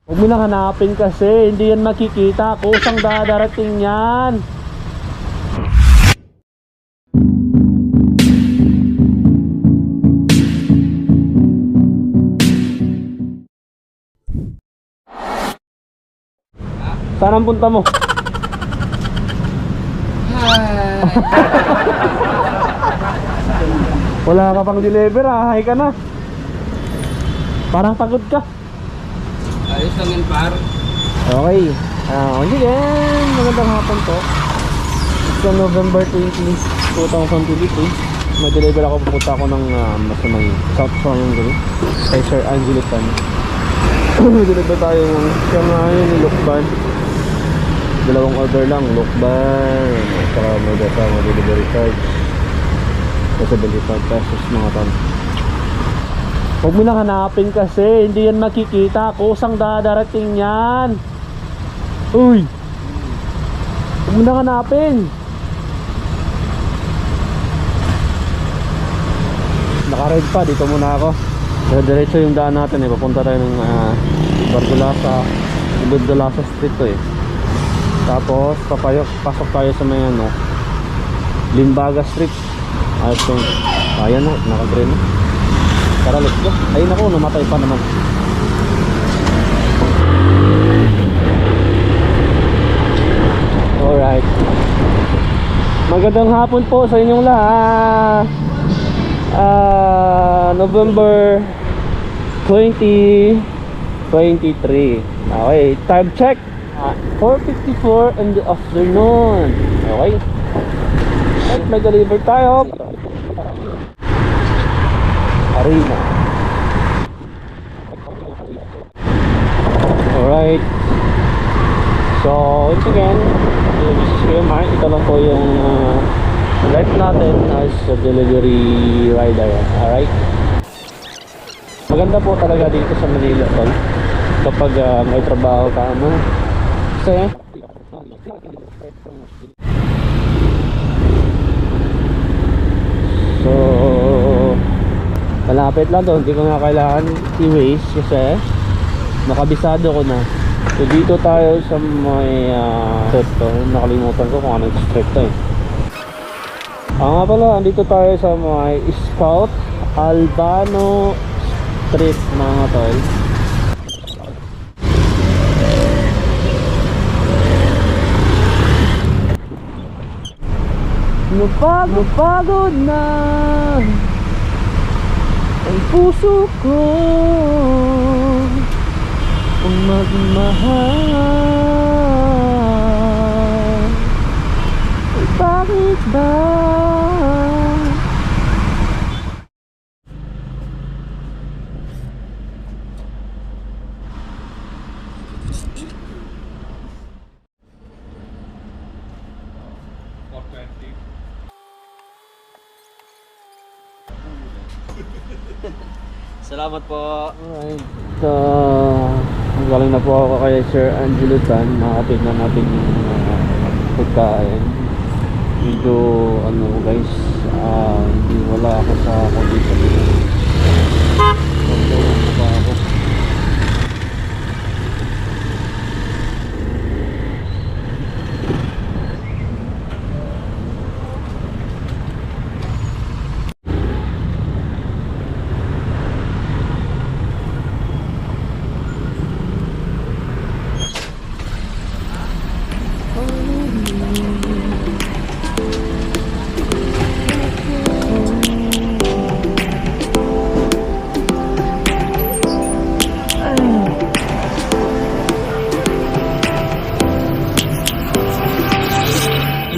Huwag mo lang hanapin kasi, hindi yan makikita. Kusang dadarating yan. Saan ang punta mo? Wala ka pang deliver, hi ka na. Parang pagod ka. Ayos lang yan, par. Okay. Sige, magandang hapon po. So November 20, 2023. Mag-deliver ako, pupunta ako ng masamang South Triangle kay Sir Angelo Tan. Mag-deliver tayo ng Shanghai ni Lokban. Dalawang order lang, Lokban at saka may kasama delivery charge sa 75 pesos mga tan. Huwag mo lang hanapin kasi, hindi yan makikita. Kusang dadarating yan. Uy, huwag mo lang hanapin. Naka-red pa, dito muna ako. Diretso yung daan natin papunta tayo ng Bardolasa, Bardolasa Street to Tapos pasok tayo sa may Limbaga Street. Ayos yung ayan naka-green na. Tara, let's go. Ayun ako, namatay pa naman. Alright. Magandang hapon po sa inyong lahat. November 2023. Okay, time check 4:54 in the afternoon. Okay. At may deliver tayo. Arena. Alright. So, once again, this is Kuya Mark. Ito lang po yung life natin as a delivery rider. Alright. Maganda po talaga dito sa Manila tol, kapag may trabaho ka mo. Kasi so malapit lang doon, hindi ko na kailangan i-waste kasi nakabisado ko na. So dito tayo sa may sector, nakalimutan ko kung anong street to nga pala, andito tayo sa may Scout Albano Street mga tol. Napagod na ang puso ko kung magmahal. Ay bakit ba? Salamat po. Alright. So, galing na po ako kay Sir Angelo Tan. Nakatid na natin yung pagkain. Medyo guys, hindi wala ako sa condition. Ano pa ako?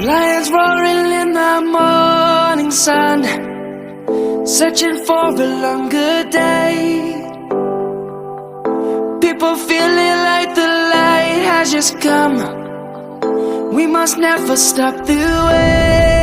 Lions roaring in the morning sun, searching for a longer day. People feeling like the light has just come. We must never stop the way.